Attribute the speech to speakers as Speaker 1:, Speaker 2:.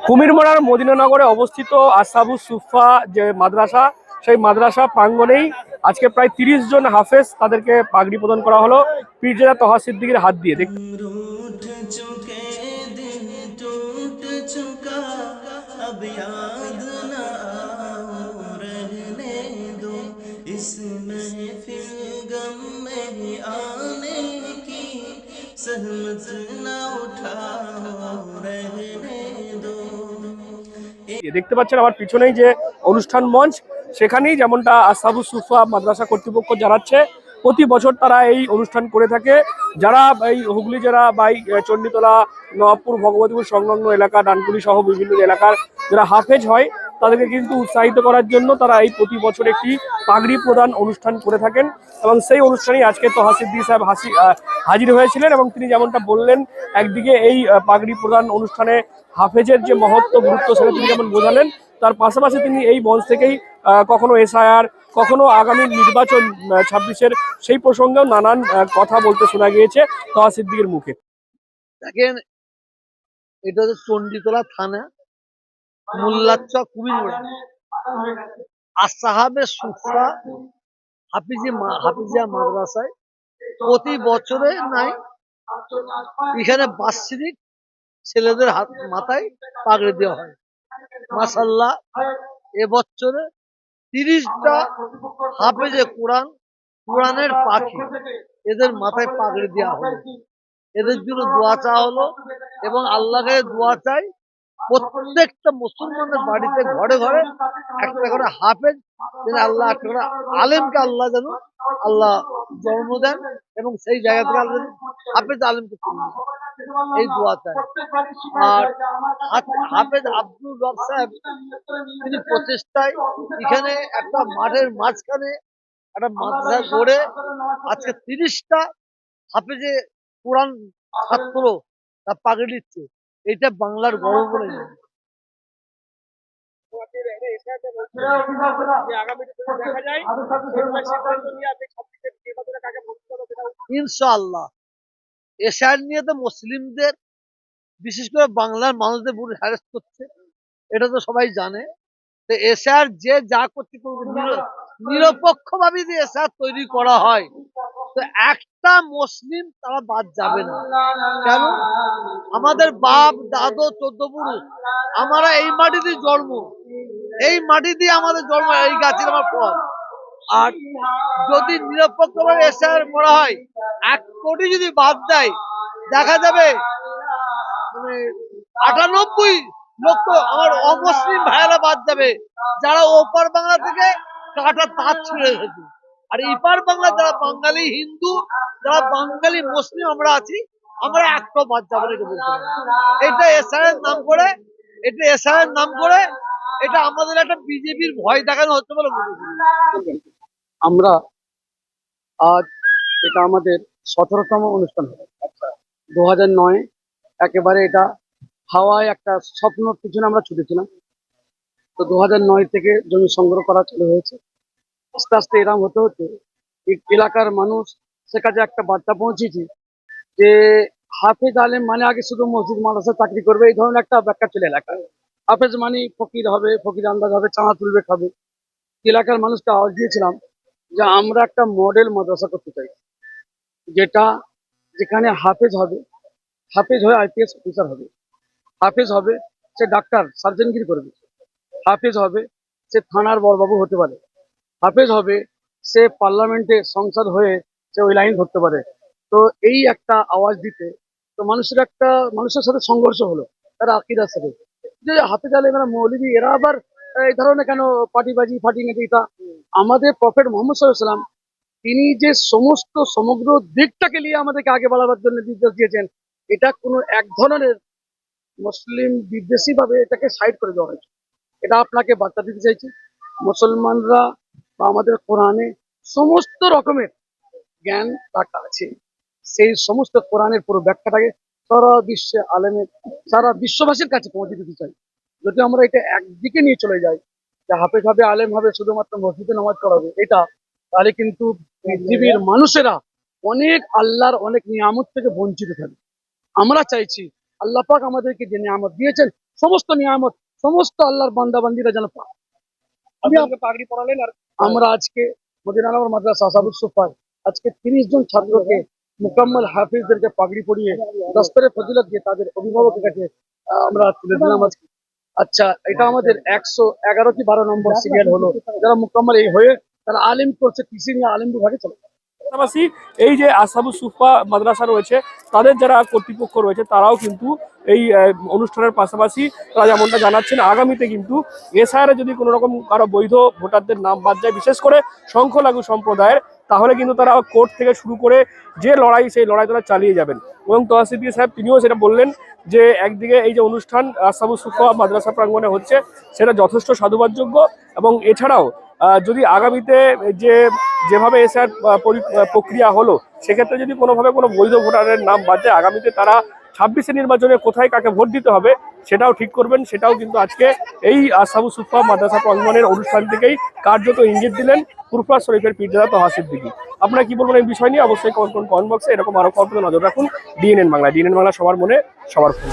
Speaker 1: কুমিরমারার মদিনানগরে অবস্থিত আসহাবুস সুফা যে মাদ্রাসা, সেই মাদ্রাসা প্রাঙ্গণেই আজকে প্রায় 30 জন হাফেজ তাদেরকে পাগড়ি প্রদান করা হলো পীরজাদা তহা সিদ্দিকীর হাত দিয়ে। দেখতে পাচ্ছেন আমার পিছনেই যে অনুষ্ঠান মঞ্চ, সেখানেই যেমনটা আসহাবুস সুফা মাদ্রাসা কর্তৃপক্ষ জানাচ্ছে প্রতি বছর তারা এই অনুষ্ঠান করে থাকে। যারা এই হুগলি জেলা বা চণ্ডীতলা, নবাবপুর, ভগবতীপুর সংলগ্ন এলাকা, ডানকুনি সহ বিভিন্ন এলাকার যারা হাফেজ হয় তাদেরকে কিন্তু উৎসাহিত করার জন্য তারা এই প্রতি বছর একটি পাগড়ি প্রদান অনুষ্ঠান করে থাকেন এবং সেই অনুষ্ঠানেই আজকে তহা সিদ্দিকী সাহেব হাজির হয়েছিলেন এবং তিনি যেমনটা বললেন, একদিকে এই পাগড়ি প্রদান অনুষ্ঠানে হাফেজের যে মহত্ব গুরুত্ব সেটা তিনি যেমন বোঝালেন, তার পাশাপাশি তিনি এই মঞ্চ থেকেই কখনো এসআইআর, কখনো আগামী নির্বাচন 26-এর সেই প্রসঙ্গেও নানান কথা বলতে শোনা গিয়েছে তহা সিদ্দিকীর মুখে।
Speaker 2: দেখেন, এটা হচ্ছে চণ্ডীতলা থানা, মোল্লারচক, কুমিরমারা। আসহাবে সুফা হাফিজিয়া মাদ্রাসায় প্রতি বছরে নাই এখানে বাৎসরিক ছেলেদের মাথায় পাগড়ি দেওয়া হয়। মাশাআল্লাহ, এবছরে 30টা হাফেজে কোরআনের পাখি এদের মাথায় পাগড়ি দেওয়া হলো। এদের জন্য দোয়া চাওয়া হলো এবং আল্লাহকে দোয়া চাই প্রত্যেকটা মুসলমানের বাড়িতে ঘরে ঘরে একটা করে হাফেজ যেন আল্লাহ, একটা করে আলেমকে আল্লাহ যেন আল্লাহ জন্ম দেন এবং সেই জায়গা থেকে আল্লাহ হাফেজ আলেমকে এই দোয়া চাই। আর হাফেজ আব্দুল রব সাহেব তিনি প্রচেষ্টায় এখানে একটা মাঠের মাঝখানে একটা মাদ্রাসা গড়ে আজকে 30টা হাফেজে কোরআন ছাত্র তা পাগড়ি দিচ্ছে। এটা বাংলার গর্ব বলে ইনশাআল্লাহ। এশার নিয়ে তো মুসলিমদের, বিশেষ করে বাংলার মানুষদের বহু হ্যারাস করছে, এটা তো সবাই জানে। তো এশার যে যা করতে নিরপেক্ষ ভাবে যে এশার তৈরি করা হয়, তো একটা মুসলিম তারা বাদ যাবে না। কেন? আমাদের বাপ দাদু 14 পুরুষ, আমরা এই মাটিতে জন্ম, এই মাটি দিয়ে আমাদের জন্ম, এই গাছের আমার ফল। আর যদি নিরপেক্ষভাবে এশার করা হয়, 1 কোটি যদি বাদ দেয়, দেখা যাবে মানে 98 লক্ষ আমার অমুসলিম ভাইয়েরা বাদ যাবে, যারা ওপার বাংলা থেকে কাটা তাঁত ছিঁড়ে এসেছে। আর এপার বাংলা যারা বাঙালি হিন্দু, যারা বাঙালি মুসলিম আমরা আছি, আমরা একটাও বাদ যাবে না। এটা এসআইয়ের নাম করে, এটা আমাদের একটা বিজেপির ভয় দেখানো হচ্ছে বলে মনে করি।
Speaker 3: আমরা আজ এটা আমাদের 17তম অনুষ্ঠান, 2009 একেবারে এটা হাওয়ায় একটা স্বপ্নর পিছনে আমরা ছুটেছিলাম। তো 2009 থেকে জমি সংগ্রহ করা চালু হয়েছে। আস্তে আস্তে এরকম হতে হতে এলাকার মানুষ সে কাজে একটা বার্তা পৌঁছেছি যে হাফেজ আলেম মানে আগে শুধু মসজিদ মাদ্রাসা চাকরি করবে, এই ধরনের একটা ব্যাখ্যা ছিল এলাকায়। হাফেজ মানে ফকির হবে, ফকির আন্দাজ হবে, চাঁদা তুলবে, খাবে। এলাকার মানুষকে আওয়াজ দিয়েছিলাম যে আমরা একটা মডেল মাদ্রাসা করতে চাই, যেখানে হাফেজ হবে, হাফেজ হয়ে আইপিএস অফিসার হবে, হাফেজ হবে সে ডাক্তার সার্জনগিরি করবে, হাফেজ হবে সে থানার বড়বাবু হতে পারে, হাফেজ হবে সে পার্লামেন্টে সংসদ হয়ে সে ওই লাইন ধরতে পারে। তো এই একটা আওয়াজ দিতে তো মানুষের সাথে সংঘর্ষ হলো, তারা আকিদার সাথে যে হাফেজ আলেম এরা মৌলবী, এরা আবার এই ধরনের কেন পার্টিবাজি ফাটিংটা। আমাদের প্রফেট মোহাম্মদ সাল্লাল্লাহু আলাইহি ওয়াসাল্লাম তিনি যে সমগ্র দিকটাকে নিয়ে আমাদেরকে আগে বাড়াবার জন্য নির্দেশ দিয়েছেন, এটা কোনো এক ধরনের মুসলিম বিদ্বেষী ভাবে এটাকে সাইড করে দেওয়া হয়েছে। এটা আপনাকে বার্তা দিতে চাইছি, মুসলমানরা বা আমাদের কোরআনে সমস্ত রকমের জ্ঞান রাখা আছে, সেই সমস্ত কোরআনের পুরো ব্যাখ্যাটাকে সারা বিশ্ববাসীর কাছে পৌঁছে দিতে চাই। যদি আমরা এটা একদিকে নিয়ে চলে যাই যে হাফেজ হবে, আলেম হবে, শুধুমাত্র মসজিদে নামাজ পড়াবে, এটা তাহলে কিন্তু পৃথিবীর মানুষেরা অনেক আল্লাহর অনেক নিয়ামত থেকে বঞ্চিত থাকবে। আমরা চাইছি আল্লাহ পাক আমাদেরকে যে নিয়ামত দিয়েছেন সমস্ত নিয়ামত সমস্ত আল্লাহর বান্দাবান্দিরা যেন পায়।
Speaker 1: পাগড়ি পরালেন আর
Speaker 3: আমরা আজকে মদিনানগর মাদ্রাসা আসাবুস সুফার আজকে 30 জন ছাত্রকে মুকাম্মল হাফিজদেরকে পাগড়ি পরিয়ে দস্তরে ফজিলত দিয়ে তাদের অভিভাবকের কাছে আমরা তুলে দিলাম আজকে। আচ্ছা, এটা আমাদের 111 কি 12 নম্বর সিরিয়াল হলো, যারা মুকাম্মল এই হয়ে তারা আলিম করছে, কৃষি নিয়ে আলিম বিভাগে চলে।
Speaker 1: পাশাপাশি এই যে আসহাবুস সুফা মাদ্রাসা রয়েছে তাদের যারা কর্তৃপক্ষ রয়েছে তারাও কিন্তু এই অনুষ্ঠানের পাশাপাশি তারা যেমনটা জানাচ্ছেন আগামীতে কিন্তু এসআইআর যদি কোনো রকম কারো বৈধ ভোটারদের নাম বাদ যায়, বিশেষ করে সংখ্যালঘু সম্প্রদায়ের, তাহলে কিন্তু তারা কোর্ট থেকে শুরু করে যে লড়াই সেই লড়াই তারা চালিয়ে যাবেন। এবং তহসিলদার সাহেব তিনিও সেটা বললেন যে একদিকে এই যে অনুষ্ঠান আসহাবুস সুফা মাদ্রাসা প্রাঙ্গণে হচ্ছে সেটা যথেষ্ট সাধুবাদযোগ্য, এবং এছাড়াও যদি আগামীতে যেভাবে এসআর প্রক্রিয়া হলো সেক্ষেত্রে যদি কোনোভাবে কোনো বৈধ ভোটারের নাম বাদ যায়, আগামীতে তারা 26 নির্বাচনে কোথায় কাকে ভোট দিতে হবে সেটাও ঠিক করবেন। সেটাও কিন্তু আজকে এই আসহাবুস সুফা মাদ্রাসা প্রাঙ্গণের অনুষ্ঠান থেকেই কার্যত ইঙ্গিত দিলেন ফুরফুরা শরীফের পীরজাদা তোহা সিদ্দিকী। আপনারা কি বলবেন এই বিষয় নিয়ে? অবশ্যই কমেন্ট বক্সে এরকম আরো খবর নজর রাখুন। ডিএনএন বাংলা সবার মনে সবার ফোন।